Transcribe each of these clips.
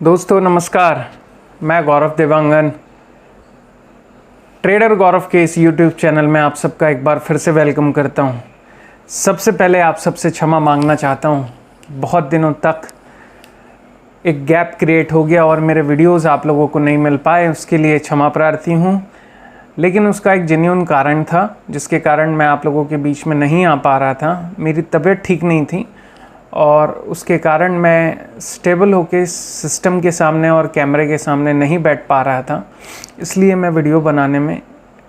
दोस्तों नमस्कार, मैं गौरव देवांगन ट्रेडर गौरव के इस YouTube चैनल में आप सबका एक बार फिर से वेलकम करता हूं। सबसे पहले आप सबसे क्षमा मांगना चाहता हूं। बहुत दिनों तक एक गैप क्रिएट हो गया और मेरे वीडियोस आप लोगों को नहीं मिल पाए, उसके लिए क्षमा प्रार्थी हूं। लेकिन उसका एक जेन्युइन कारण था जिसके कारण मैं आप लोगों के बीच में नहीं आ पा रहा था। मेरी तबीयत ठीक नहीं थी और उसके कारण मैं स्टेबल होके सिस्टम के सामने और कैमरे के सामने नहीं बैठ पा रहा था, इसलिए मैं वीडियो बनाने में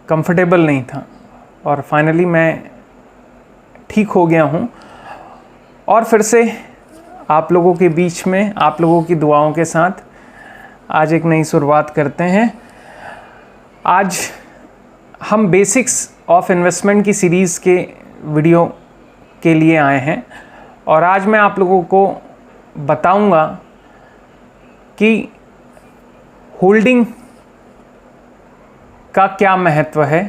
कंफर्टेबल नहीं था। और फाइनली मैं ठीक हो गया हूँ और फिर से आप लोगों के बीच में आप लोगों की दुआओं के साथ आज एक नई शुरुआत करते हैं। आज हम बेसिक्स ऑफ इन्वेस्टमेंट की सीरीज़ के वीडियो के लिए आए हैं और आज मैं आप लोगों को बताऊंगा कि होल्डिंग का क्या महत्व है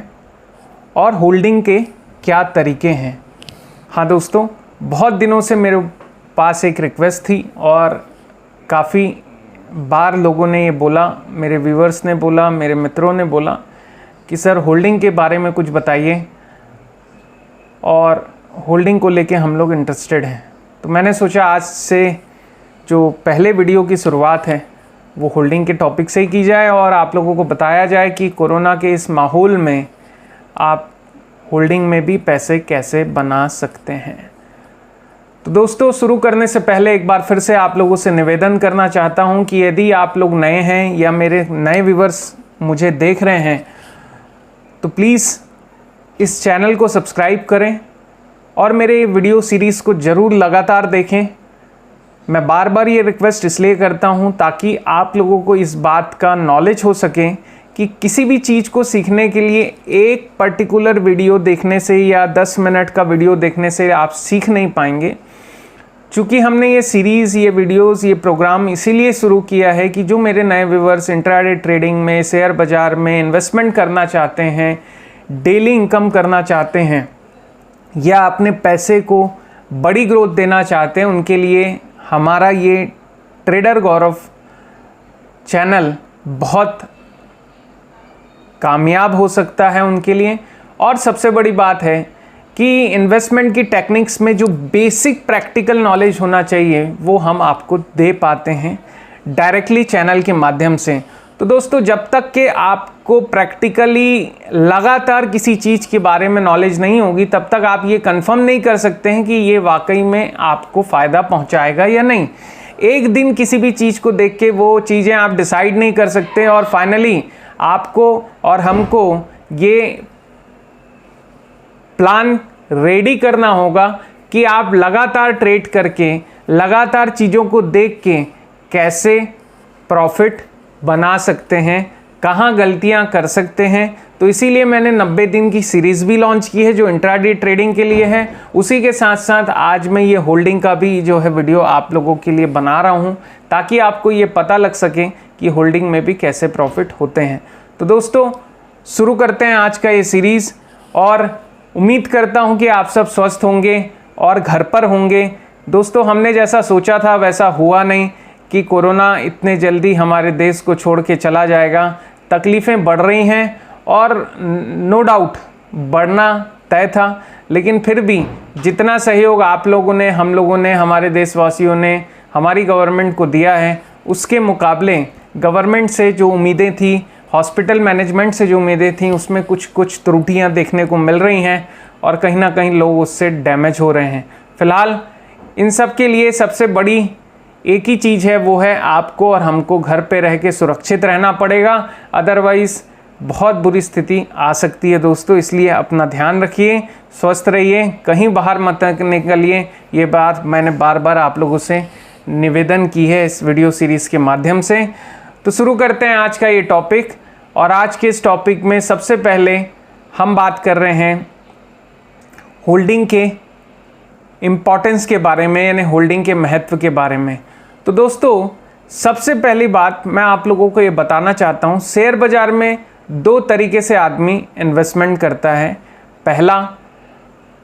और होल्डिंग के क्या तरीके हैं। हाँ दोस्तों, बहुत दिनों से मेरे पास एक रिक्वेस्ट थी और काफ़ी बार लोगों ने ये बोला, मेरे व्यूअर्स ने बोला, मेरे मित्रों ने बोला कि सर होल्डिंग के बारे में कुछ बताइए और होल्डिंग को लेके हम लोग इंटरेस्टेड हैं। तो मैंने सोचा आज से जो पहले वीडियो की शुरुआत है वो होल्डिंग के टॉपिक से ही की जाए और आप लोगों को बताया जाए कि कोरोना के इस माहौल में आप होल्डिंग में भी पैसे कैसे बना सकते हैं। तो दोस्तों, शुरू करने से पहले एक बार फिर से आप लोगों से निवेदन करना चाहता हूं कि यदि आप लोग नए हैं या मेरे नए व्यूअर्स मुझे देख रहे हैं तो प्लीज़ इस चैनल को सब्सक्राइब करें और मेरे वीडियो सीरीज़ को ज़रूर लगातार देखें। मैं बार बार ये रिक्वेस्ट इसलिए करता हूँ ताकि आप लोगों को इस बात का नॉलेज हो सके कि किसी भी चीज़ को सीखने के लिए एक पर्टिकुलर वीडियो देखने से या 10 मिनट का वीडियो देखने से आप सीख नहीं पाएंगे। चूँकि हमने ये सीरीज़, ये वीडियोज़, ये प्रोग्राम इसीलिए शुरू किया है कि जो मेरे नए व्यूअर्स इंट्राडे ट्रेडिंग में, शेयर बाज़ार में इन्वेस्टमेंट करना चाहते हैं, डेली इनकम करना चाहते हैं या अपने पैसे को बड़ी ग्रोथ देना चाहते हैं, उनके लिए हमारा ये ट्रेडर गौरव चैनल बहुत कामयाब हो सकता है उनके लिए। और सबसे बड़ी बात है कि इन्वेस्टमेंट की टेक्निक्स में जो बेसिक प्रैक्टिकल नॉलेज होना चाहिए वो हम आपको दे पाते हैं डायरेक्टली चैनल के माध्यम से। तो दोस्तों, जब तक कि आपको प्रैक्टिकली लगातार किसी चीज़ के बारे में नॉलेज नहीं होगी तब तक आप ये कंफर्म नहीं कर सकते हैं कि ये वाकई में आपको फ़ायदा पहुंचाएगा या नहीं। एक दिन किसी भी चीज़ को देख के वो चीज़ें आप डिसाइड नहीं कर सकते और फाइनली आपको और हमको ये प्लान रेडी करना होगा कि आप लगातार ट्रेड करके, लगातार चीज़ों को देख के कैसे प्रॉफिट बना सकते हैं, कहाँ गलतियाँ कर सकते हैं। तो इसीलिए मैंने 90 दिन की सीरीज़ भी लॉन्च की है जो इंट्राडे ट्रेडिंग के लिए है। उसी के साथ साथ आज मैं ये होल्डिंग का भी जो है वीडियो आप लोगों के लिए बना रहा हूँ ताकि आपको ये पता लग सके कि होल्डिंग में भी कैसे प्रॉफिट होते हैं। तो दोस्तों, शुरू करते हैं आज का ये सीरीज़ और उम्मीद करता हूँ कि आप सब स्वस्थ होंगे और घर पर होंगे। दोस्तों, हमने जैसा सोचा था वैसा हुआ नहीं कि कोरोना इतने जल्दी हमारे देश को छोड़ के चला जाएगा। तकलीफ़ें बढ़ रही हैं और नो डाउट बढ़ना तय था, लेकिन फिर भी जितना सहयोग आप लोगों ने, हम लोगों ने, हमारे देशवासियों ने हमारी गवर्नमेंट को दिया है उसके मुकाबले गवर्नमेंट से जो उम्मीदें थी, हॉस्पिटल मैनेजमेंट से जो उम्मीदें थी, उसमें कुछ त्रुटियां देखने को मिल रही हैं और कहीं ना कहीं लोग उससे डैमेज हो रहे हैं। फ़िलहाल इन सब के लिए सबसे बड़ी एक ही चीज़ है, वो है आपको और हमको घर पे रह के सुरक्षित रहना पड़ेगा, अदरवाइज़ बहुत बुरी स्थिति आ सकती है दोस्तों। इसलिए अपना ध्यान रखिए, स्वस्थ रहिए, कहीं बाहर मत निकलिए। ये बात मैंने बार बार आप लोगों से निवेदन की है इस वीडियो सीरीज़ के माध्यम से। तो शुरू करते हैं आज का ये टॉपिक और आज के इस टॉपिक में सबसे पहले हम बात कर रहे हैं होल्डिंग के इम्पॉर्टेंस के बारे में, यानी होल्डिंग के महत्व के बारे में। तो दोस्तों, सबसे पहली बात मैं आप लोगों को ये बताना चाहता हूँ, शेयर बाज़ार में 2 तरीके से आदमी इन्वेस्टमेंट करता है। पहला,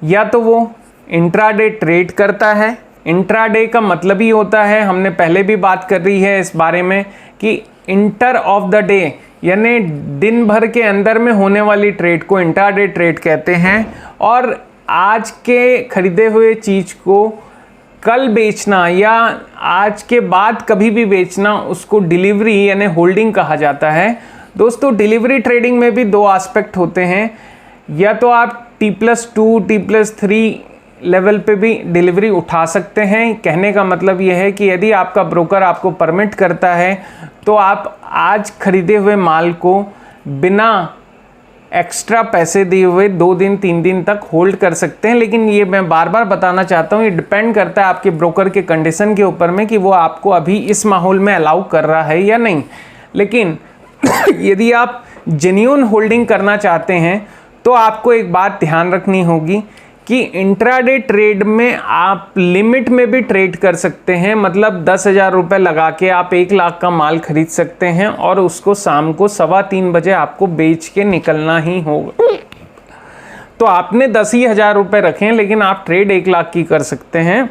या तो वो इंट्राडे ट्रेड करता है इंट्राडे का मतलब ही होता है, हमने पहले भी बात कर रही है इस बारे में, कि इंटर ऑफ द डे, यानी दिन भर के अंदर में होने वाली ट्रेड को इंट्राडे ट्रेड कहते हैं। और आज के खरीदे हुए चीज़ को कल बेचना या आज के बाद कभी भी बेचना, उसको डिलीवरी यानी होल्डिंग कहा जाता है। दोस्तों, डिलीवरी ट्रेडिंग में भी दो एस्पेक्ट होते हैं, या तो आप T+2 T+3 लेवल पे भी डिलीवरी उठा सकते हैं। कहने का मतलब यह है कि यदि आपका ब्रोकर आपको परमिट करता है तो आप आज खरीदे हुए माल को बिना एक्स्ट्रा पैसे दिए हुए 2 दिन 3 दिन तक होल्ड कर सकते हैं। लेकिन ये मैं बार बार बताना चाहता हूँ, ये डिपेंड करता है आपके ब्रोकर के कंडीशन के ऊपर में कि वो आपको अभी इस माहौल में अलाउ कर रहा है या नहीं। लेकिन यदि आप जेन्युइन होल्डिंग करना चाहते हैं तो आपको एक बात ध्यान रखनी होगी कि इंट्राडे ट्रेड में आप लिमिट में भी ट्रेड कर सकते हैं। मतलब 10,000 रुपये लगा के आप 1 लाख का माल खरीद सकते हैं और उसको शाम को 3:15 बजे आपको बेच के निकलना ही होगा। तो आपने 10,000 रुपये रखे, लेकिन आप ट्रेड 1 लाख की कर सकते हैं।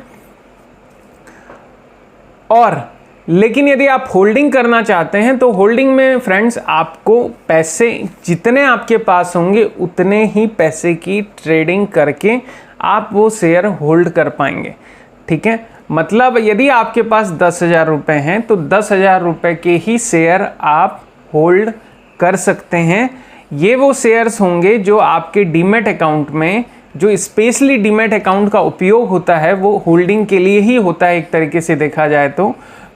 और लेकिन यदि आप होल्डिंग करना चाहते हैं तो होल्डिंग में फ्रेंड्स आपको पैसे जितने आपके पास होंगे उतने ही पैसे की ट्रेडिंग करके आप वो शेयर होल्ड कर पाएंगे। ठीक है, मतलब यदि आपके पास 10,000 रुपये हैं तो 10,000 रुपये के ही शेयर आप होल्ड कर सकते हैं। ये वो शेयर्स होंगे जो आपके डीमैट अकाउंट में, जो स्पेशली डीमैट अकाउंट का उपयोग होता है वो होल्डिंग के लिए ही होता है। एक तरीके से देखा जाए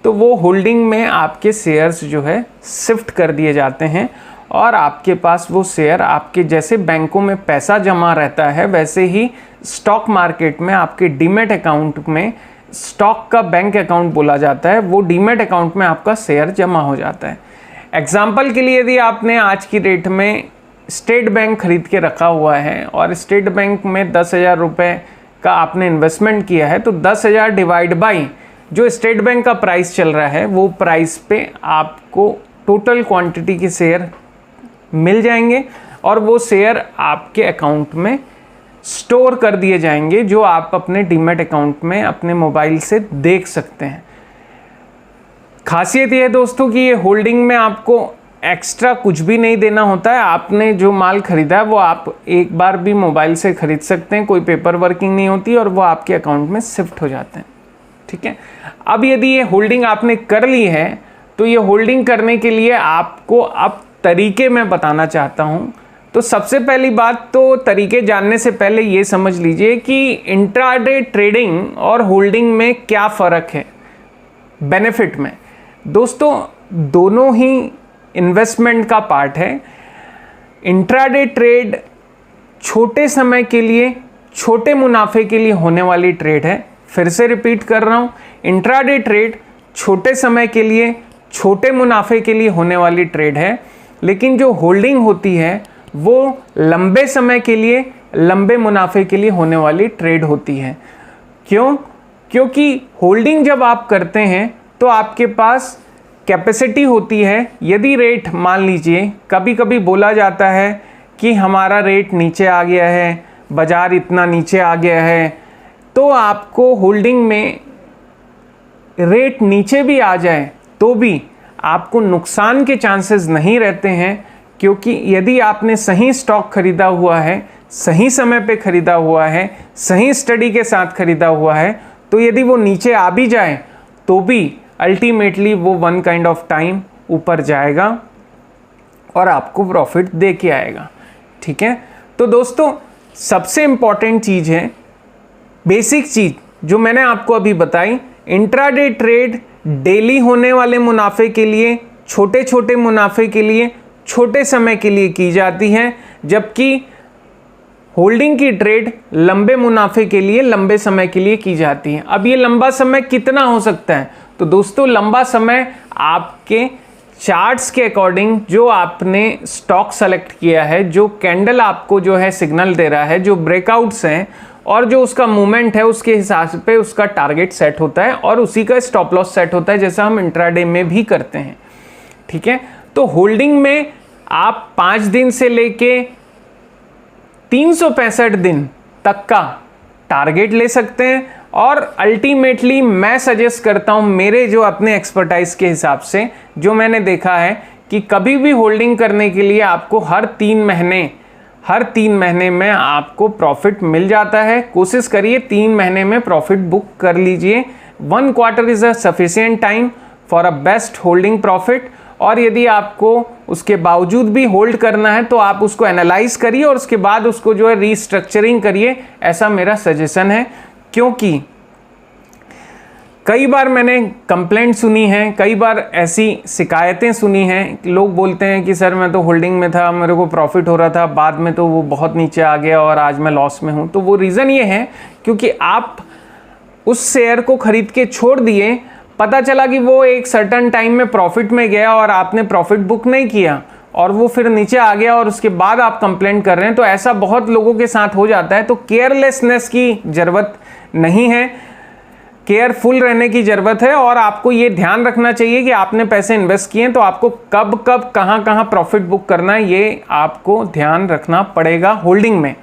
तो वो होल्डिंग में आपके शेयर्स जो है शिफ्ट कर दिए जाते हैं और आपके पास वो शेयर, आपके जैसे बैंकों में पैसा जमा रहता है वैसे ही स्टॉक मार्केट में आपके डीमैट अकाउंट में, स्टॉक का बैंक अकाउंट बोला जाता है, वो डीमैट अकाउंट में आपका शेयर जमा हो जाता है। एग्जाम्पल के लिए यदि आपने आज की डेट में स्टेट बैंक खरीद के रखा हुआ है और स्टेट बैंक में 10,000 रुपये का आपने इन्वेस्टमेंट किया है, तो 10,000 डिवाइड बाई जो स्टेट बैंक का प्राइस चल रहा है वो प्राइस पे आपको टोटल क्वांटिटी के शेयर मिल जाएंगे और वो शेयर आपके अकाउंट में स्टोर कर दिए जाएंगे, जो आप अपने डीमैट अकाउंट में अपने मोबाइल से देख सकते हैं। खासियत ये है दोस्तों कि ये होल्डिंग में आपको एक्स्ट्रा कुछ भी नहीं देना होता है। आपने जो माल खरीदा है वो आप एक बार भी मोबाइल से खरीद सकते हैं, कोई पेपर वर्किंग नहीं होती और वो आपके अकाउंट में शिफ्ट हो जाते हैं। ठीक है, अब यदि ये होल्डिंग आपने कर ली है तो ये होल्डिंग करने के लिए आपको अब तरीके मैं बताना चाहता हूँ। तो सबसे पहली बात तो तरीके जानने से पहले ये समझ लीजिए कि इंट्राडे ट्रेडिंग और होल्डिंग में क्या फ़र्क है बेनिफिट में। दोस्तों, दोनों ही इन्वेस्टमेंट का पार्ट है। इंट्राडे ट्रेड छोटे समय के लिए, छोटे मुनाफे के लिए होने वाली ट्रेड है। फिर से रिपीट कर रहा हूँ, इंट्राडे ट्रेड छोटे समय के लिए, छोटे मुनाफे के लिए होने वाली ट्रेड है। लेकिन जो होल्डिंग होती है वो लंबे समय के लिए, लंबे मुनाफे के लिए होने वाली ट्रेड होती है। क्यों? क्योंकि होल्डिंग जब आप करते हैं तो आपके पास कैपेसिटी होती है। यदि रेट, मान लीजिए कभी कभी बोला जाता है कि हमारा रेट नीचे आ गया है, बाज़ार इतना नीचे आ गया है, तो आपको होल्डिंग में रेट नीचे भी आ जाए तो भी आपको नुकसान के चांसेस नहीं रहते हैं। क्योंकि यदि आपने सही स्टॉक खरीदा हुआ है, सही समय पे खरीदा हुआ है, सही स्टडी के साथ खरीदा हुआ है, तो यदि वो नीचे आ भी जाए तो भी अल्टीमेटली वो वन काइंड ऑफ टाइम ऊपर जाएगा और आपको प्रॉफिट दे के आएगा। ठीक है, तो दोस्तों सबसे इम्पॉर्टेंट चीज़ है, बेसिक चीज़ जो मैंने आपको अभी बताई, इंट्राडे ट्रेड डेली होने वाले मुनाफे के लिए, छोटे छोटे मुनाफे के लिए, छोटे समय के लिए की जाती है, जबकि होल्डिंग की ट्रेड लंबे मुनाफे के लिए, लंबे समय के लिए की जाती है। अब ये लंबा समय कितना हो सकता है? तो दोस्तों लंबा समय आपके चार्ट्स के अकॉर्डिंग, जो आपने स्टॉक सेलेक्ट किया है, जो कैंडल आपको जो है सिग्नल दे रहा है, जो ब्रेकआउट्स हैं और जो उसका मूवमेंट है, उसके हिसाब पे उसका टारगेट सेट होता है और उसी का स्टॉप लॉस सेट होता है, जैसा हम इंट्राडे में भी करते हैं। ठीक है, तो होल्डिंग में आप 5 दिन से लेके 365 दिन तक का टारगेट ले सकते हैं और अल्टीमेटली मैं सजेस्ट करता हूं मेरे जो अपने एक्सपर्टाइज के हिसाब से, जो मैंने देखा है कि कभी भी होल्डिंग करने के लिए आपको हर 3 महीने में आपको प्रॉफिट मिल जाता है। कोशिश करिए 3 महीने में प्रॉफिट बुक कर लीजिए। 1 quarter is a sufficient time for a best holding profit. और यदि आपको उसके बावजूद भी होल्ड करना है तो आप उसको एनालाइज करिए और उसके बाद उसको जो है रीस्ट्रक्चरिंग करिए, ऐसा मेरा सजेशन है। क्योंकि कई बार मैंने कंप्लेंट सुनी है, कई बार ऐसी शिकायतें सुनी हैं, लोग बोलते हैं कि सर मैं तो होल्डिंग में था, मेरे को प्रॉफिट हो रहा था, बाद में तो वो बहुत नीचे आ गया और आज मैं लॉस में हूँ। तो वो रीज़न ये है क्योंकि आप उस शेयर को खरीद के छोड़ दिए, पता चला कि वो एक सर्टेन टाइम में प्रॉफिट में गया और आपने प्रॉफिट बुक नहीं किया और वो फिर नीचे आ गया और उसके बाद आप कंप्लेंट कर रहे हैं। तो ऐसा बहुत लोगों के साथ हो जाता है। तो केयरलेसनेस की ज़रूरत नहीं है, केयरफुल रहने की ज़रूरत है। और आपको ये ध्यान रखना चाहिए कि आपने पैसे इन्वेस्ट किए तो आपको कब कब कहाँ कहाँ प्रॉफिट बुक करना है, ये आपको ध्यान रखना पड़ेगा होल्डिंग में।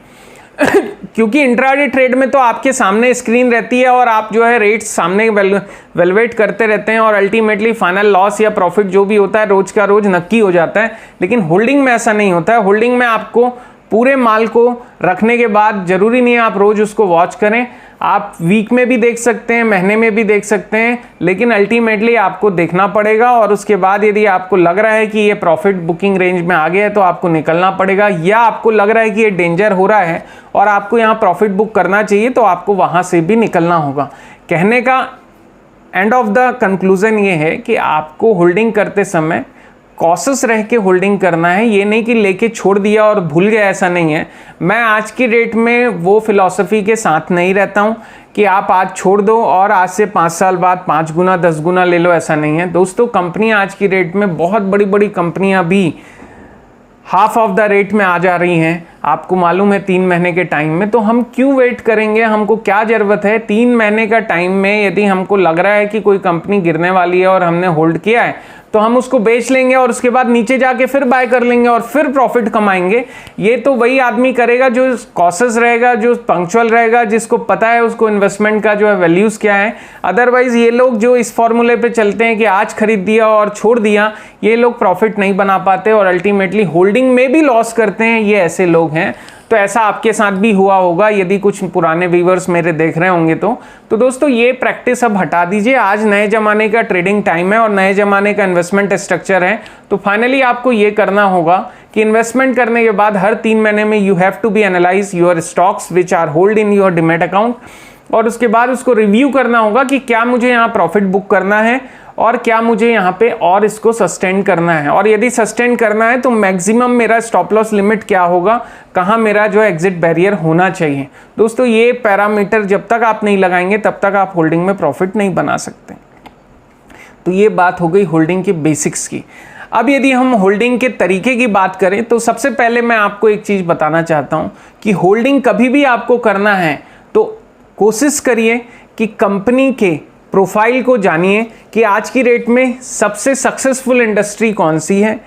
क्योंकि इंट्राडे ट्रेड में तो आपके सामने स्क्रीन रहती है और आप जो है रेट्स सामने वैल्यूएट करते रहते हैं और अल्टीमेटली फाइनल लॉस या प्रॉफिट जो भी होता है रोज का रोज नक्की हो जाता है। लेकिन होल्डिंग में ऐसा नहीं होता है। होल्डिंग में आपको पूरे माल को रखने के बाद ज़रूरी नहीं है आप रोज़ उसको वॉच करें, आप वीक में भी देख सकते हैं, महीने में भी देख सकते हैं, लेकिन अल्टीमेटली आपको देखना पड़ेगा। और उसके बाद यदि आपको लग रहा है कि ये प्रॉफिट बुकिंग रेंज में आ गया है तो आपको निकलना पड़ेगा, या आपको लग रहा है कि ये डेंजर हो रहा है और आपको यहाँ प्रॉफिट बुक करना चाहिए तो आपको वहाँ से भी निकलना होगा। कहने का एंड ऑफ द कंक्लूजन ये है कि आपको होल्डिंग करते समय कॉशस रह के होल्डिंग करना है। ये नहीं कि लेके छोड़ दिया और भूल गया, ऐसा नहीं है। मैं आज की डेट में वो फिलॉसफी के साथ नहीं रहता हूँ कि आप आज छोड़ दो और आज से 5 साल बाद 5 गुना 10 गुना ले लो, ऐसा नहीं है दोस्तों। कंपनियाँ आज की डेट में बहुत बड़ी बड़ी कंपनियाँ भी हाफ ऑफ द रेट में आ जा रही हैं, आपको मालूम है 3 महीने के टाइम में। तो हम क्यों वेट करेंगे, हमको क्या ज़रूरत है 3 महीने का टाइम में। यदि हमको लग रहा है कि कोई कंपनी गिरने वाली है और हमने होल्ड किया है तो हम उसको बेच लेंगे और उसके बाद नीचे जाके फिर बाय कर लेंगे और फिर प्रॉफिट कमाएंगे। ये तो वही आदमी करेगा जो कॉशस रहेगा, जो पंक्चुअल रहेगा, जिसको पता है उसको इन्वेस्टमेंट का जो है वैल्यूज़ क्या है। अदरवाइज ये लोग जो इस फॉर्मूले पे चलते हैं कि आज खरीद दिया और छोड़ दिया, ये लोग प्रॉफिट नहीं बना पाते और अल्टीमेटली होल्डिंग में भी लॉस करते हैं। ये ऐसे लोग हैं। तो ऐसा आपके साथ भी हुआ होगा यदि कुछ पुराने व्यूअर्स मेरे देख रहे होंगे तो दोस्तों ये प्रैक्टिस अब हटा दीजिए। आज नए ज़माने का ट्रेडिंग टाइम है और नए ज़माने का इन्वेस्टमेंट स्ट्रक्चर है। तो फाइनली आपको ये करना होगा कि इन्वेस्टमेंट करने के बाद हर 3 महीने में you have to be analyse your stocks which are hold in your demat account, और उसके बाद उसको रिव्यू करना होगा कि क्या मुझे यहाँ प्रॉफिट बुक करना है और क्या मुझे यहाँ पे और इसको सस्टेन करना है। और यदि सस्टेन करना है तो मैक्सिमम मेरा स्टॉप लॉस लिमिट क्या होगा, कहाँ मेरा जो एग्जिट बैरियर होना चाहिए। दोस्तों ये पैरामीटर जब तक आप नहीं लगाएंगे तब तक आप होल्डिंग में प्रॉफिट नहीं बना सकते। तो ये बात हो गई होल्डिंग के बेसिक्स की। अब यदि हम होल्डिंग के तरीके की बात करें तो सबसे पहले मैं आपको एक चीज़ बताना चाहता हूँ कि होल्डिंग कभी भी आपको करना है तो कोशिश करिए कि कंपनी के प्रोफाइल को जानिए कि आज की डेट में सबसे सक्सेसफुल इंडस्ट्री कौन सी है।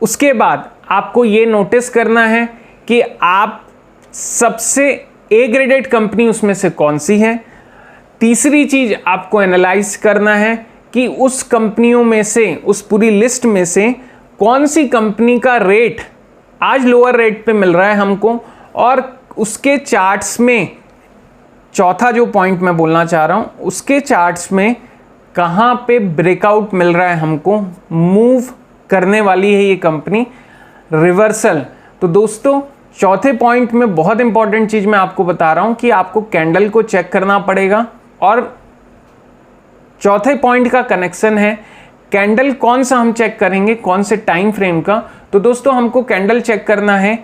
उसके बाद आपको ये नोटिस करना है कि आप सबसे ए ग्रेडेड कंपनी उसमें से कौन सी है। तीसरी चीज़ आपको एनालाइज करना है कि उस कंपनियों में से, उस पूरी लिस्ट में से कौन सी कंपनी का रेट आज लोअर रेट पे मिल रहा है हमको, और उसके चार्ट्स में चौथा जो पॉइंट मैं बोलना चाह रहा हूँ, उसके चार्ट्स में कहाँ पे ब्रेकआउट मिल रहा है हमको, मूव करने वाली है ये कंपनी, रिवर्सल। तो दोस्तों चौथे पॉइंट में बहुत इंपॉर्टेंट चीज़ मैं आपको बता रहा हूँ कि आपको कैंडल को चेक करना पड़ेगा। और चौथे पॉइंट का कनेक्शन है कैंडल कौन सा हम चेक करेंगे, कौन से टाइम फ्रेम का। तो दोस्तों हमको कैंडल चेक करना है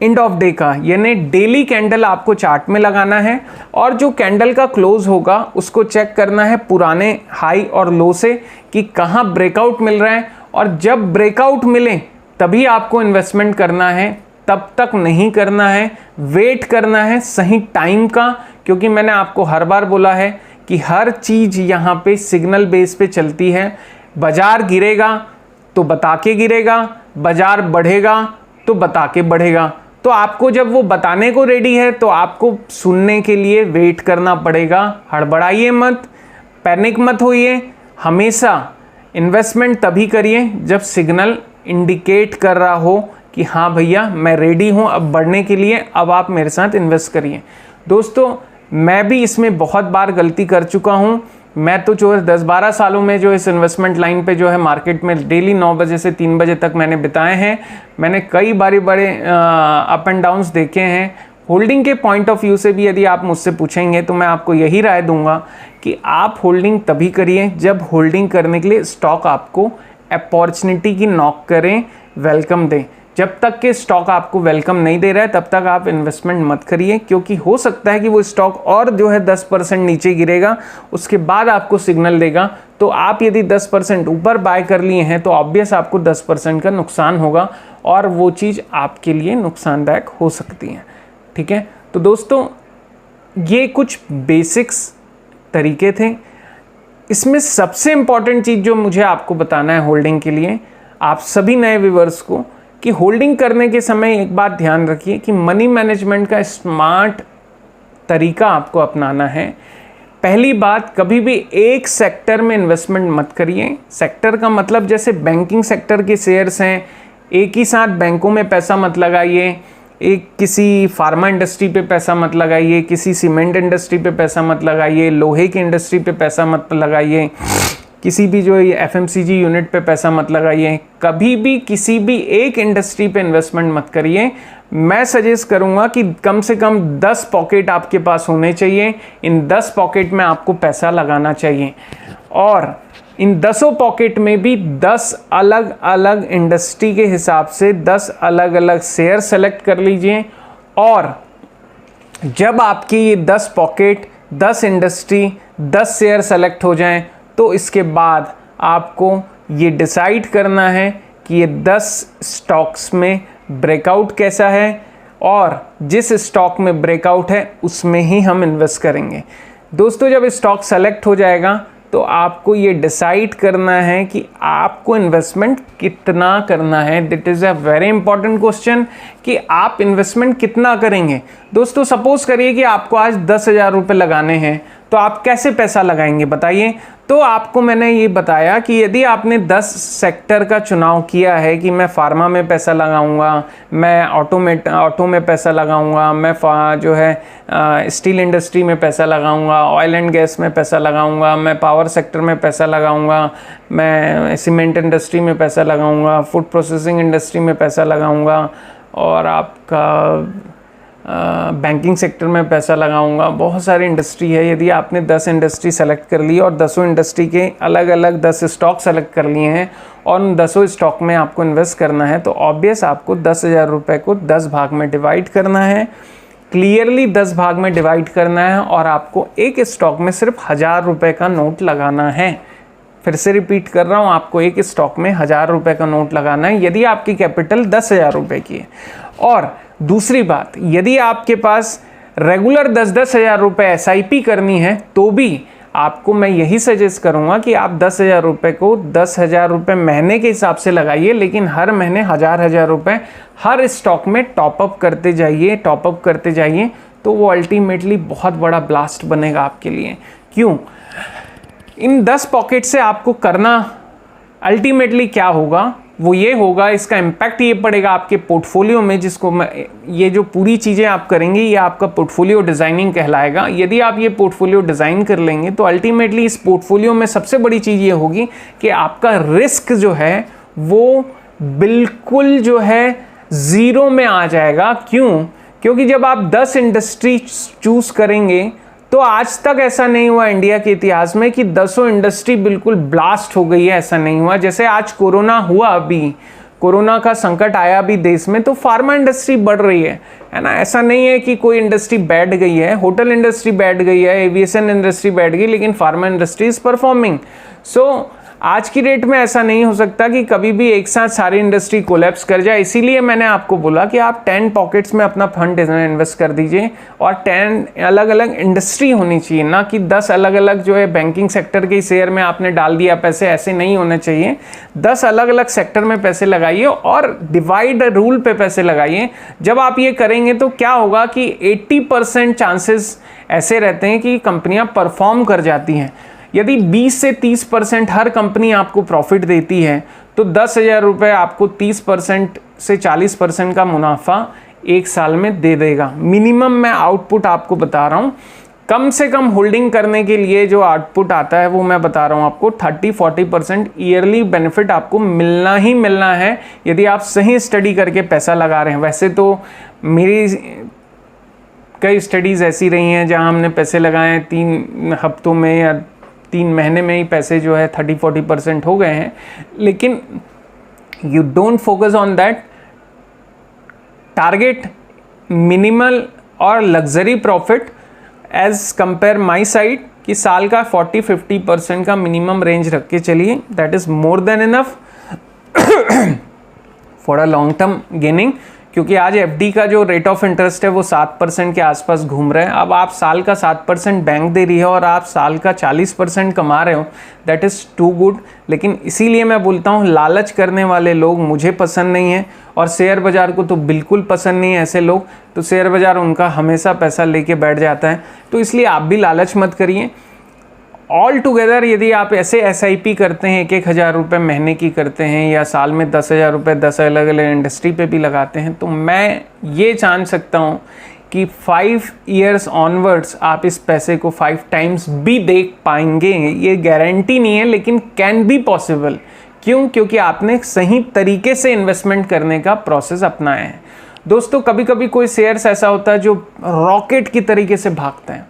एंड ऑफ डे का, यानी डेली कैंडल आपको चार्ट में लगाना है, और जो कैंडल का क्लोज होगा उसको चेक करना है पुराने हाई और लो से कि कहाँ ब्रेकआउट मिल रहा है। और जब ब्रेकआउट मिले तभी आपको इन्वेस्टमेंट करना है, तब तक नहीं करना है, वेट करना है सही टाइम का। क्योंकि मैंने आपको हर बार बोला है कि हर चीज़ यहाँ पे सिग्नल बेस पे चलती है। बाजार गिरेगा तो बता के गिरेगा, बाजार बढ़ेगा तो बता के बढ़ेगा। तो आपको जब वो बताने को रेडी है तो आपको सुनने के लिए वेट करना पड़ेगा। हड़बड़ाइए मत, पैनिक मत होइए। हमेशा इन्वेस्टमेंट तभी करिए जब सिग्नल इंडिकेट कर रहा हो कि हाँ भैया मैं रेडी हूँ अब बढ़ने के लिए, अब आप मेरे साथ इन्वेस्ट करिए। दोस्तों मैं भी इसमें बहुत बार गलती कर चुका हूँ। मैं तो जो है 10-12 सालों में जो इस इन्वेस्टमेंट लाइन पे जो है मार्केट में डेली 9 बजे से 3 बजे तक मैंने बिताए हैं। मैंने कई बारी बड़े अप एंड डाउन्स देखे हैं। होल्डिंग के पॉइंट ऑफ व्यू से भी यदि आप मुझसे पूछेंगे तो मैं आपको यही राय दूंगा कि आप होल्डिंग तभी करिए जब होल्डिंग करने के लिए स्टॉक आपको अपॉर्चुनिटी की नॉक करें, वेलकम दें। जब तक के स्टॉक आपको वेलकम नहीं दे रहा है तब तक आप इन्वेस्टमेंट मत करिए, क्योंकि हो सकता है कि वो स्टॉक और जो है 10% नीचे गिरेगा, उसके बाद आपको सिग्नल देगा। तो आप यदि 10% ऊपर बाय कर लिए हैं तो ऑब्वियस आपको 10% का नुकसान होगा और वो चीज़ आपके लिए नुकसानदायक हो सकती है। ठीक है, तो दोस्तों ये कुछ बेसिक्स तरीके थे। इसमें सबसे इम्पॉर्टेंट चीज़ जो मुझे आपको बताना है होल्डिंग के लिए, आप सभी नए व्यूअर्स को, कि होल्डिंग करने के समय एक बात ध्यान रखिए कि मनी मैनेजमेंट का स्मार्ट तरीका आपको अपनाना है। पहली बात, कभी भी एक सेक्टर में इन्वेस्टमेंट मत करिए। सेक्टर का मतलब जैसे बैंकिंग सेक्टर के शेयर्स हैं, एक ही साथ बैंकों में पैसा मत लगाइए, एक किसी फार्मा इंडस्ट्री पे पैसा मत लगाइए, किसी सीमेंट इंडस्ट्री पे पैसा मत लगाइए, लोहे की इंडस्ट्री पे पैसा मत लगाइए, किसी भी जो FMCG यूनिट पे पैसा मत लगाइए। कभी भी किसी भी एक इंडस्ट्री पे इन्वेस्टमेंट मत करिए। मैं सजेस्ट करूंगा कि कम से कम 10 पॉकेट आपके पास होने चाहिए। इन 10 पॉकेट में आपको पैसा लगाना चाहिए और इन 10 पॉकेट में भी 10 अलग अलग इंडस्ट्री के हिसाब से 10 अलग अलग शेयर सेलेक्ट कर लीजिए। और जब आपकी ये 10 पॉकेट, 10 इंडस्ट्री, 10 शेयर सेलेक्ट हो जाएं तो इसके बाद आपको ये डिसाइड करना है कि ये 10 स्टॉक्स में ब्रेकआउट कैसा है और जिस स्टॉक में ब्रेकआउट है उसमें ही हम इन्वेस्ट करेंगे। दोस्तों जब स्टॉक सेलेक्ट हो जाएगा तो आपको ये डिसाइड करना है कि आपको इन्वेस्टमेंट कितना करना है। That is a very important question कि आप इन्वेस्टमेंट कितना करेंगे। दोस्तों सपोज करिए कि आपको आज 10,000 रुपये लगाने हैं, तो आप कैसे पैसा लगाएंगे बताइए। तो आपको मैंने ये बताया कि यदि आपने 10 सेक्टर का चुनाव किया है कि मैं फार्मा में पैसा लगाऊंगा, मैं ऑटो में पैसा लगाऊंगा, मैं जो है स्टील इंडस्ट्री में पैसा लगाऊंगा, ऑयल एंड गैस में पैसा लगाऊंगा, मैं पावर सेक्टर में पैसा लगाऊंगा, मैं सीमेंट इंडस्ट्री में पैसा लगाऊंगा, फूड प्रोसेसिंग इंडस्ट्री में पैसा लगाऊंगा और आपका बैंकिंग सेक्टर में पैसा लगाऊंगा, बहुत सारी इंडस्ट्री है। यदि आपने 10 इंडस्ट्री सेलेक्ट कर ली और 10 इंडस्ट्री के अलग अलग 10 स्टॉक सेलेक्ट कर लिए हैं और उन 10 स्टॉक में आपको इन्वेस्ट करना है, तो ऑब्वियस आपको 10,000 रुपये को 10 भाग में डिवाइड करना है। क्लियरली 10 भाग में डिवाइड करना है और आपको एक स्टॉक में सिर्फ 1,000 रुपये का नोट लगाना है। फिर से रिपीट कर रहा हूँ, आपको एक स्टॉक में 1,000 रुपये का नोट लगाना है यदि आपकी कैपिटल 10,000 रुपये की है। और दूसरी बात, यदि आपके पास रेगुलर 10-10 हज़ार रुपये SIP करनी है तो भी आपको मैं यही सजेस्ट करूंगा कि आप 10,000 रुपये को 10,000 रुपये महीने के हिसाब से लगाइए, लेकिन हर महीने 1,000 रुपये हर स्टॉक में टॉपअप करते जाइए, तो वो अल्टीमेटली बहुत बड़ा ब्लास्ट बनेगा आपके लिए। क्यों? इन 10 पॉकेट से आपको करना अल्टीमेटली क्या होगा, वो ये होगा, इसका इम्पैक्ट ये पड़ेगा आपके पोर्टफोलियो में, जिसको ये जो पूरी चीज़ें आप करेंगे ये आपका पोर्टफोलियो डिज़ाइनिंग कहलाएगा। यदि आप ये पोर्टफोलियो डिज़ाइन कर लेंगे तो अल्टीमेटली इस पोर्टफोलियो में सबसे बड़ी चीज़ ये होगी कि आपका रिस्क जो है वो बिल्कुल जो है ज़ीरो में आ जाएगा। क्यों? क्योंकि जब आप 10 इंडस्ट्री चूज़ करेंगे तो आज तक ऐसा नहीं हुआ इंडिया के इतिहास में कि 10 इंडस्ट्री बिल्कुल ब्लास्ट हो गई है, ऐसा नहीं हुआ। जैसे आज कोरोना हुआ, अभी कोरोना का संकट आया भी देश में, तो फार्मा इंडस्ट्री बढ़ रही है ना। ऐसा नहीं है कि कोई इंडस्ट्री बैठ गई है, होटल इंडस्ट्री बैठ गई है, एविएशन इंडस्ट्री बैठ गई, लेकिन फार्मा इंडस्ट्री इज परफॉर्मिंग। सो आज की डेट में ऐसा नहीं हो सकता कि कभी भी एक साथ सारी इंडस्ट्री कोलैप्स कर जाए। इसीलिए मैंने आपको बोला कि आप 10 पॉकेट्स में अपना फंड इन्वेस्ट कर दीजिए और 10 अलग अलग इंडस्ट्री होनी चाहिए, ना कि 10 अलग अलग जो है बैंकिंग सेक्टर के शेयर में आपने डाल दिया पैसे, ऐसे नहीं होने चाहिए। 10 अलग अलग सेक्टर में पैसे लगाइए और डिवाइड रूल पे पैसे लगाइए। जब आप ये करेंगे तो क्या होगा कि 80% चांसेस ऐसे रहते हैं कि कंपनियां परफॉर्म कर जाती हैं। यदि 20 से 30% हर कंपनी आपको प्रॉफिट देती है तो 10,000 रुपये आपको 30% से 40% का मुनाफा एक साल में दे देगा। मिनिमम मैं आउटपुट आपको बता रहा हूँ, कम से कम होल्डिंग करने के लिए जो आउटपुट आता है वो मैं बता रहा हूँ आपको 30-40% ईयरली बेनिफिट आपको मिलना ही मिलना है यदि आप सही स्टडी करके पैसा लगा रहे हैं। वैसे तो मेरी कई स्टडीज़ ऐसी रही हैं जहां हमने पैसे लगाए हैं 3 हफ्तों में या 3 महीने में ही पैसे जो है 30-40% हो गए हैं, लेकिन you don't focus on that. Target minimal और luxury profit as compare my side कि साल का 40-50% का मिनिमम रेंज रख के चलिए, that is more than enough for a long term gaining. क्योंकि आज एफडी का जो रेट ऑफ इंटरेस्ट है वो 7% के आसपास घूम रहे हैं। अब आप साल का 7% बैंक दे रही है और आप साल का 40% कमा रहे हो, दैट इज़ टू गुड। लेकिन इसीलिए मैं बोलता हूँ लालच करने वाले लोग मुझे पसंद नहीं है और शेयर बाज़ार को तो बिल्कुल पसंद नहीं है ऐसे लोग। तो शेयर बाज़ार उनका हमेशा पैसा लेके बैठ जाता है, तो इसलिए आप भी लालच मत करिए। ऑल टुगेदर यदि आप ऐसे SIP करते हैं 1,000 रुपये महीने की करते हैं या साल में 10,000 रुपये 10 अलग अलग इंडस्ट्री पे भी लगाते हैं, तो मैं ये जान सकता हूँ कि 5 ईयर्स ऑनवर्ड्स आप इस पैसे को 5 टाइम्स भी देख पाएंगे। ये गारंटी नहीं है लेकिन कैन बी पॉसिबल। क्यों? क्योंकि आपने सही तरीके से इन्वेस्टमेंट करने का प्रोसेस अपनाया है। दोस्तों कभी कभी कोई शेयर्स ऐसा होता है जो रॉकेट की तरीके से भागता है।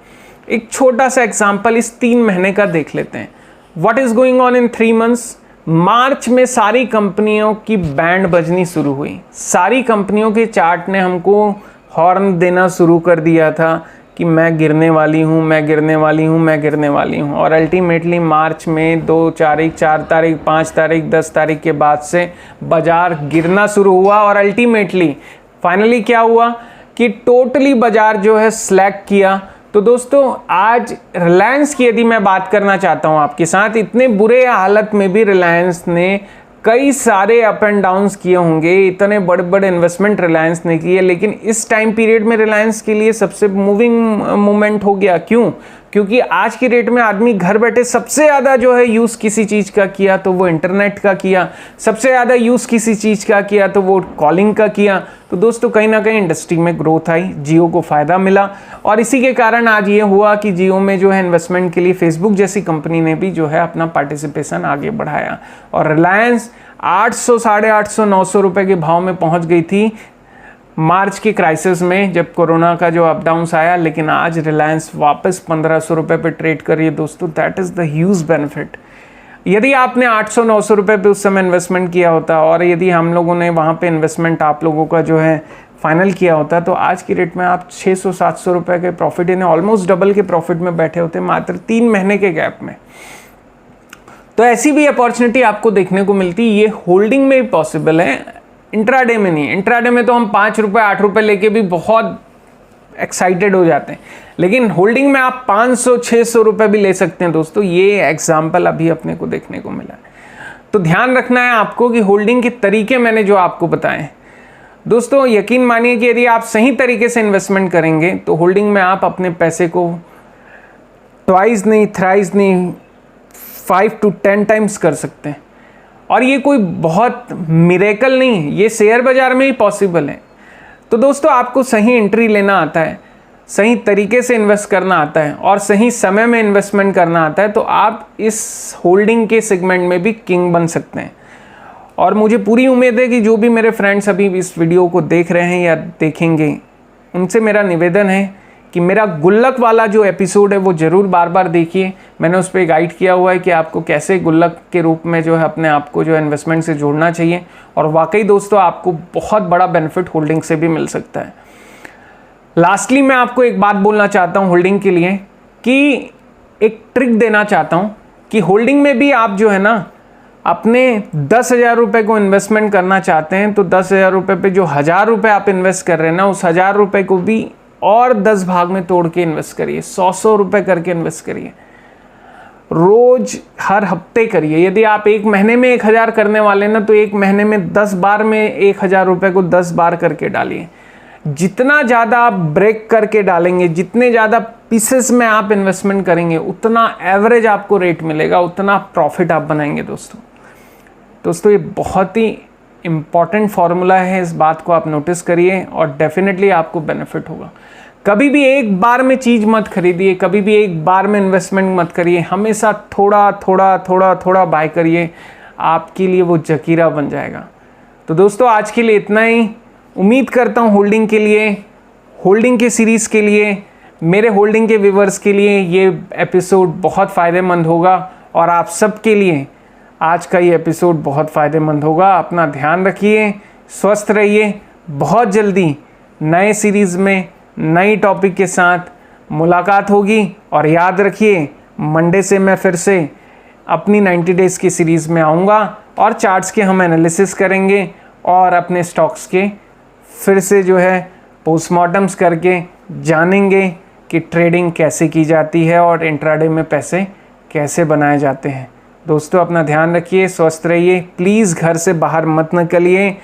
एक छोटा सा एग्जाम्पल इस 3 महीने का देख लेते हैं। What is going on in 3 months? मार्च में सारी कंपनियों की बैंड बजनी शुरू हुई। सारी कंपनियों के चार्ट ने हमको हॉर्न देना शुरू कर दिया था कि मैं गिरने वाली हूँ, मैं गिरने वाली हूँ, मैं गिरने वाली हूँ। और अल्टीमेटली मार्च में 2 तारीख, 4 तारीख, 5 तारीख, 10 तारीख के बाद से बाजार गिरना शुरू हुआ और अल्टीमेटली फाइनली क्या हुआ कि टोटली बाजार जो है स्लैग किया। तो दोस्तों आज रिलायंस की यदि मैं बात करना चाहता हूं आपके साथ, इतने बुरे हालत में भी रिलायंस ने कई सारे अप एंड डाउन्स किए होंगे, इतने बड़े बड़े इन्वेस्टमेंट रिलायंस ने किए, लेकिन इस टाइम पीरियड में रिलायंस के लिए सबसे मूविंग मोमेंट हो गया। क्यों? क्योंकि आज की डेट में आदमी घर बैठे सबसे ज़्यादा जो है यूज़ किसी चीज़ का किया तो वो इंटरनेट का किया, सबसे ज़्यादा यूज़ किसी चीज़ का किया तो वो कॉलिंग का किया। तो दोस्तों कहीं ना कहीं इंडस्ट्री में ग्रोथ आई, जियो को फ़ायदा मिला और इसी के कारण आज ये हुआ कि जियो में जो है इन्वेस्टमेंट के लिए फेसबुक जैसी कंपनी ने भी जो है अपना पार्टिसिपेशन आगे बढ़ाया और रिलायंस 800, 850, 900 रुपये के भाव में पहुँच गई थी मार्च की क्राइसिस में जब कोरोना का जो अप डाउन्स आया। लेकिन आज रिलायंस वापस 1500 रुपये पे ट्रेड कर रही है। दोस्तों that is the huge benefit. यदि आपने 800-900 रुपये पे उस समय इन्वेस्टमेंट किया होता और यदि हम लोगों ने वहाँ पे इन्वेस्टमेंट आप लोगों का जो है फाइनल किया होता तो आज की रेट में आप 600-700 रुपये के प्रॉफिट, यानी ऑलमोस्ट डबल के प्रॉफिट में बैठे होते मात्र 3 महीने के गैप में। तो ऐसी भी अपॉर्चुनिटी आपको देखने को मिलती, ये होल्डिंग में भी पॉसिबल है, इंट्राडे में नहीं। इंट्राडे में तो हम 5 रुपये 8 रुपये लेके भी बहुत एक्साइटेड हो जाते हैं, लेकिन होल्डिंग में आप 500-600 रुपये भी ले सकते हैं। दोस्तों ये एग्जाम्पल अभी अपने को देखने को मिला है। तो ध्यान रखना है आपको कि होल्डिंग के तरीके मैंने जो आपको बताए हैं। दोस्तों यकीन मानिए कि यदि आप सही तरीके से इन्वेस्टमेंट करेंगे तो होल्डिंग में आप अपने पैसे को ट्वाइस नहीं, थ्राइस नहीं, 5 to 10 टाइम्स कर सकते हैं। और ये कोई बहुत मिरेकल नहीं है, ये शेयर बाजार में ही पॉसिबल है। तो दोस्तों आपको सही एंट्री लेना आता है, सही तरीके से इन्वेस्ट करना आता है और सही समय में इन्वेस्टमेंट करना आता है तो आप इस होल्डिंग के सेगमेंट में भी किंग बन सकते हैं। और मुझे पूरी उम्मीद है कि जो भी मेरे फ्रेंड्स अभी इस वीडियो को देख रहे हैं या देखेंगे, उनसे मेरा निवेदन है कि मेरा गुल्लक वाला जो एपिसोड है वो ज़रूर बार बार देखिए। मैंने उस पर गाइड किया हुआ है कि आपको कैसे गुल्लक के रूप में जो है अपने आप को जो है इन्वेस्टमेंट से जोड़ना चाहिए और वाकई दोस्तों आपको बहुत बड़ा बेनिफिट होल्डिंग से भी मिल सकता है। लास्टली मैं आपको एक बात बोलना चाहता हूँ होल्डिंग के लिए, कि एक ट्रिक देना चाहता हूँ कि होल्डिंग में भी आप जो है ना अपने 10,000 रुपये को इन्वेस्टमेंट करना चाहते हैं तो 10,000 रुपये पे जो 1,000 रुपये आप इन्वेस्ट कर रहे हैं ना, उस 1,000 रुपये को भी और 10 भाग में तोड़ के इन्वेस्ट करिए, 100 रुपये करके इन्वेस्ट करिए, रोज हर हफ्ते करिए। यदि आप एक महीने में 1,000 करने वाले ना, तो एक महीने में 10 बार में 1,000 रुपये को 10 बार करके डालिए। जितना ज़्यादा आप ब्रेक करके डालेंगे, जितने ज़्यादा पीसेस में आप इन्वेस्टमेंट करेंगे, उतना एवरेज आपको रेट मिलेगा, उतना प्रॉफिट आप बनाएंगे। दोस्तों ये बहुत ही इम्पॉर्टेंट फॉर्मूला है, इस बात को आप नोटिस करिए और डेफिनेटली आपको बेनिफिट होगा। कभी भी एक बार में चीज़ मत खरीदिए, कभी भी एक बार में इन्वेस्टमेंट मत करिए, हमेशा थोड़ा थोड़ा थोड़ा थोड़ा बाय करिए, आपके लिए वो जकीरा बन जाएगा। तो दोस्तों आज के लिए इतना ही। उम्मीद करता हूँ होल्डिंग के सीरीज़ के लिए, मेरे होल्डिंग के व्यूवर्स के लिए ये एपिसोड बहुत फ़ायदेमंद होगा और आप सबके लिए आज का ये एपिसोड बहुत फ़ायदेमंद होगा। अपना ध्यान रखिए, स्वस्थ रहिए। बहुत जल्दी नए सीरीज़ में नई टॉपिक के साथ मुलाकात होगी और याद रखिए मंडे से मैं फिर से अपनी 90 डेज़ की सीरीज़ में आऊँगा और चार्ट्स के हम एनालिसिस करेंगे और अपने स्टॉक्स के फिर से जो है पोस्टमार्टम्स करके जानेंगे कि ट्रेडिंग कैसे की जाती है और इंट्राडे में पैसे कैसे बनाए जाते हैं। दोस्तों अपना ध्यान रखिए, स्वस्थ रहिए। प्लीज़ घर से बाहर मत निकलिए,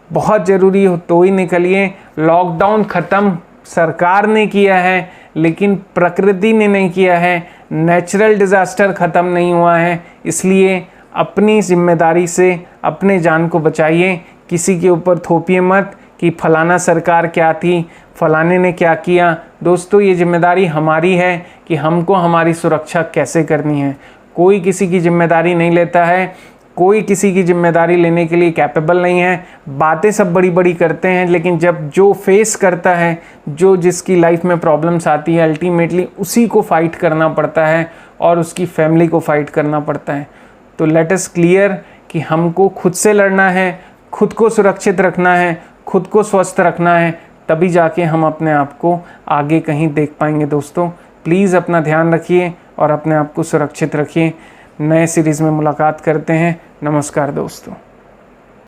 बहुत ज़रूरी हो तो ही निकलिए। लॉकडाउन ख़त्म सरकार ने किया है लेकिन प्रकृति ने नहीं किया है, नेचुरल डिज़ास्टर ख़त्म नहीं हुआ है, इसलिए अपनी जिम्मेदारी से अपने जान को बचाइए। किसी के ऊपर थोपिए मत कि फलाना सरकार क्या थी, फलाने ने क्या किया। दोस्तों ये जिम्मेदारी हमारी है कि हमको हमारी सुरक्षा कैसे करनी है। कोई किसी की जिम्मेदारी नहीं लेता है, कोई किसी की जिम्मेदारी लेने के लिए कैपेबल नहीं है। बातें सब बड़ी बड़ी करते हैं लेकिन जब जो फेस करता है, जो जिसकी लाइफ में प्रॉब्लम्स आती है, अल्टीमेटली उसी को फाइट करना पड़ता है और उसकी फैमिली को फाइट करना पड़ता है। तो लेट अस क्लियर कि हमको खुद से लड़ना है, खुद को सुरक्षित रखना है, खुद को स्वस्थ रखना है, तभी जाके हम अपने आप को आगे कहीं देख पाएंगे। दोस्तों प्लीज़ अपना ध्यान रखिए और अपने आप को सुरक्षित रखिए। नए सीरीज़ में मुलाकात करते हैं। नमस्कार दोस्तों।